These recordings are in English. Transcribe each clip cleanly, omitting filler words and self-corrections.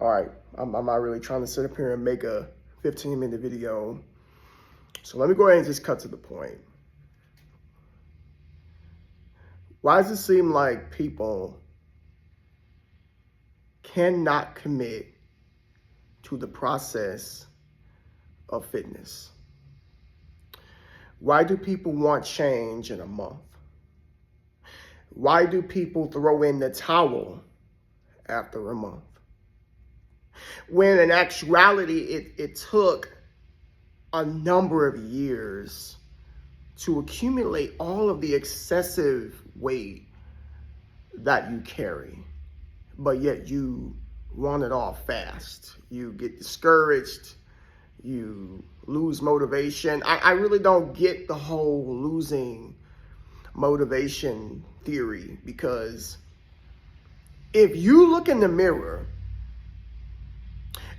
All right, I'm not really trying to sit up here and make a 15-minute video. So let me go ahead and just cut to the point. Why does it seem like people cannot commit to the process of fitness? Why do people want change in a month? Why do people throw in the towel after a month? When in actuality, it took a number of years to accumulate all of the excessive weight that you carry, but yet you want it all fast. You get discouraged, you lose motivation. I really don't get the whole losing motivation theory, because if you look in the mirror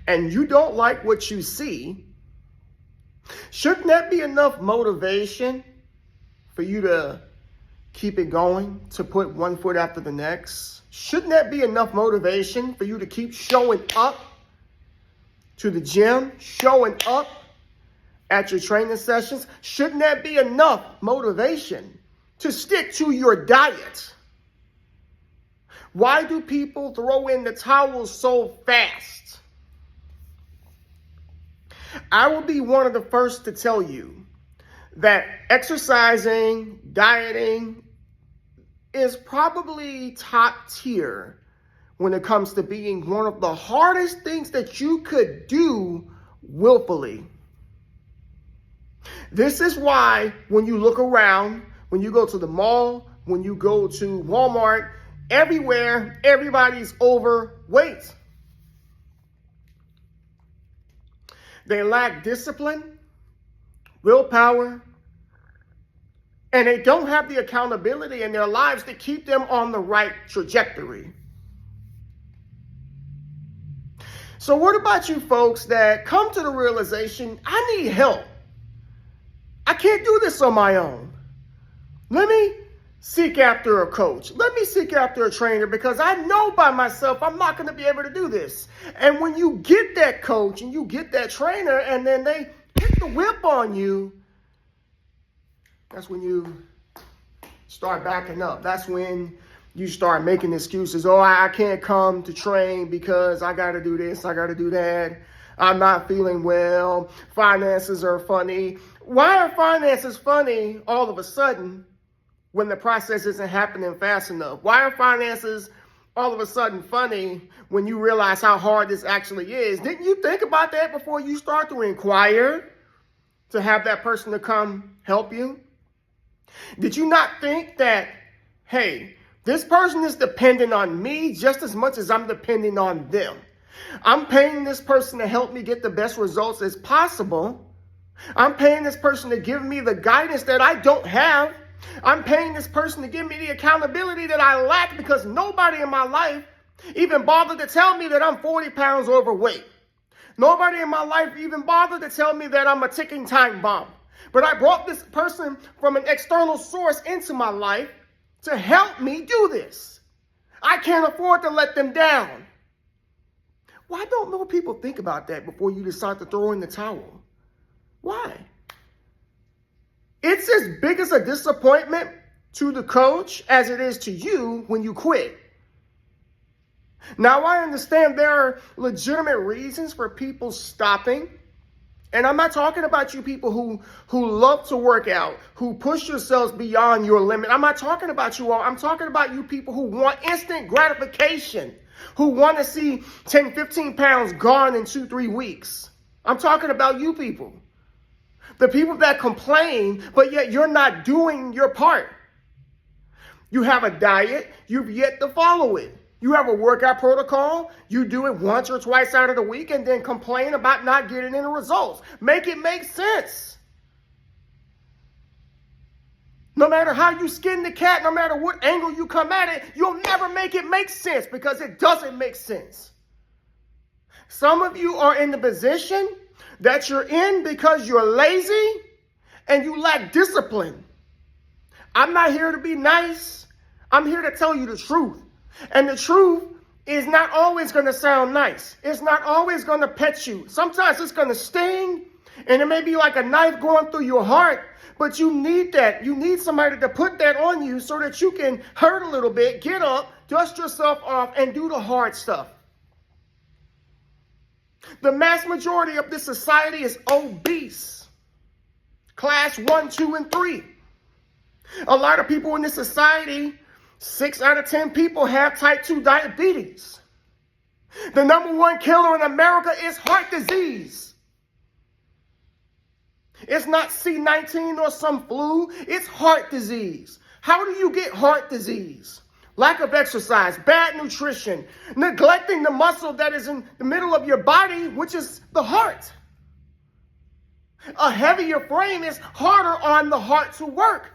and you don't like what you see, shouldn't that be enough motivation for you to keep it going, to put one foot after the next? Shouldn't that be enough motivation for you to keep showing up to the gym, showing up at your training sessions? Shouldn't that be enough motivation to stick to your diet? Why do people throw in the towel so fast? I will be one of the first to tell you that exercising, dieting is probably top tier when it comes to being one of the hardest things that you could do willfully. This is why when you look around, when you go to the mall, when you go to Walmart, everywhere, everybody's overweight. They lack discipline, willpower, and they don't have the accountability in their lives to keep them on the right trajectory. So what about you folks that come to the realization, I need help. I can't do this on my own. Let me seek after a coach. Let me seek after a trainer, because I know by myself I'm not going to be able to do this. And when you get that coach and you get that trainer and then they hit the whip on you, that's when you start backing up. That's when you start making excuses. Oh, I can't come to train because I got to do this, I got to do that. I'm not feeling well. Finances are funny. Why are finances funny all of a sudden when the process isn't happening fast enough? Why are finances all of a sudden funny when you realize how hard this actually is? Didn't you think about that before you start to inquire to have that person to come help you? Did you not think that, hey, this person is dependent on me just as much as I'm depending on them? I'm paying this person to help me get the best results as possible. I'm paying this person to give me the guidance that I don't have. I'm paying this person to give me the accountability that I lack, because nobody in my life even bothered to tell me that I'm 40 pounds overweight. Nobody in my life even bothered to tell me that I'm a ticking time bomb. But I brought this person from an external source into my life to help me do this. I can't afford to let them down. Why don't more people think about that before you decide to throw in the towel? Why? It's as big as a disappointment to the coach as it is to you when you quit. Now, I understand there are legitimate reasons for people stopping. And I'm not talking about you people who love to work out, who push yourselves beyond your limit. I'm not talking about you all. I'm talking about you people who want instant gratification, who want to see 10, 15 pounds gone in 2-3 weeks. I'm talking about you people. The people that complain, but yet you're not doing your part. You have a diet, you've yet to follow it. You have a workout protocol, you do it once or twice out of the week and then complain about not getting any results. Make it make sense. No matter how you skin the cat, no matter what angle you come at it, you'll never make it make sense, because it doesn't make sense. Some of you are in the position that you're in because you're lazy and you lack discipline. I'm not here to be nice. I'm here to tell you the truth. And the truth is not always going to sound nice. It's not always going to pet you. Sometimes it's going to sting, and it may be like a knife going through your heart, but you need that. You need somebody to put that on you so that you can hurt a little bit, get up, dust yourself off, and do the hard stuff. The mass majority of this society is obese. Class 1, 2, and 3. A lot of people in this society, 6 out of 10 people have type 2 diabetes. The number one killer in America is heart disease. It's not C-19 or some flu. It's heart disease. How do you get heart disease? Lack of exercise, bad nutrition, neglecting the muscle that is in the middle of your body, which is the heart. A heavier frame is harder on the heart to work.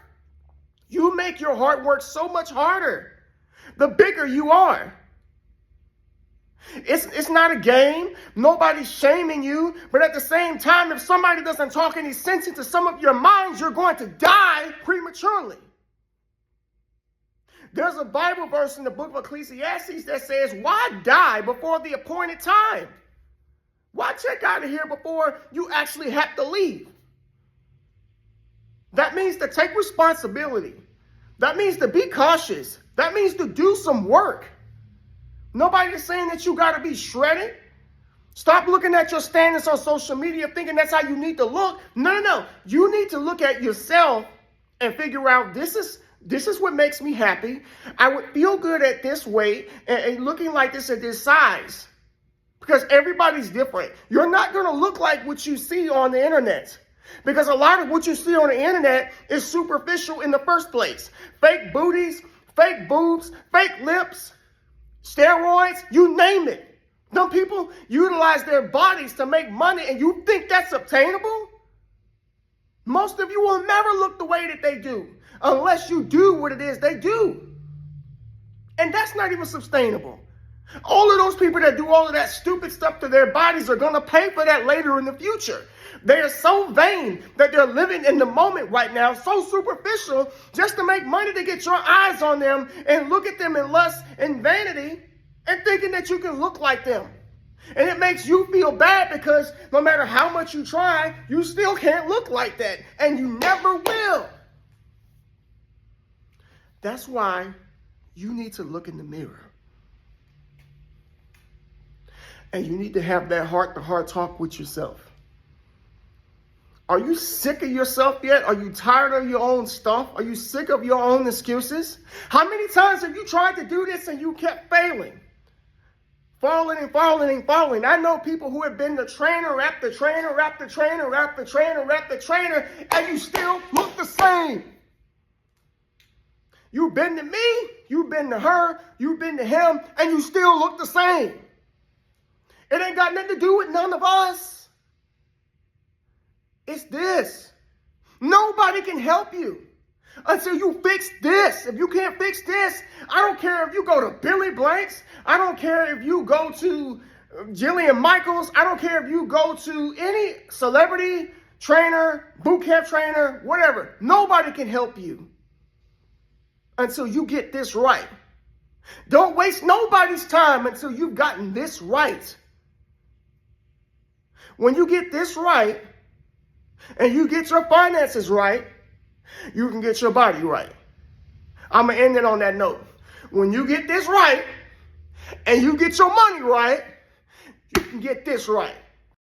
You make your heart work so much harder the bigger you are. It's not a game. Nobody's shaming you. But at the same time, if somebody doesn't talk any sense into some of your minds, you're going to die prematurely. There's a Bible verse in the book of Ecclesiastes that says, why die before the appointed time? Why check out of here before you actually have to leave? That means to take responsibility. That means to be cautious. That means to do some work. Nobody's saying that you got to be shredded. Stop looking at your standards on social media thinking that's how you need to look. No. You need to look at yourself and figure out this is what makes me happy. I would feel good at this weight and looking like this at this size. Because everybody's different. You're not going to look like what you see on the internet. Because a lot of what you see on the internet is superficial in the first place. Fake booties, fake boobs, fake lips, steroids, you name it. Some people utilize their bodies to make money, and you think that's obtainable? Most of you will never look the way that they do unless you do what it is they do. And that's not even sustainable. All of those people that do all of that stupid stuff to their bodies are going to pay for that later in the future. They are so vain that they're living in the moment right now, so superficial, just to make money to get your eyes on them and look at them in lust and vanity and thinking that you can look like them. And it makes you feel bad because no matter how much you try, you still can't look like that. And you never will. That's why you need to look in the mirror. And you need to have that heart-to-heart talk with yourself. Are you sick of yourself yet? Are you tired of your own stuff? Are you sick of your own excuses? How many times have you tried to do this and you kept failing? Falling and falling and falling. I know people who have been the trainer after trainer after trainer after trainer after trainer, and you still look the same. You've been to me, you've been to her, you've been to him, and you still look the same. It ain't got nothing to do with none of us. It's this. Nobody can help you until you fix this. If you can't fix this, I don't care if you go to Billy Blanks. I don't care if you go to Jillian Michaels. I don't care if you go to any celebrity trainer, boot camp trainer, whatever. Nobody can help you until you get this right. Don't waste nobody's time until you've gotten this right. When you get this right, and you get your finances right, you can get your body right. I'm going to end it on that note. When you get this right, and you get your money right, you can get this right.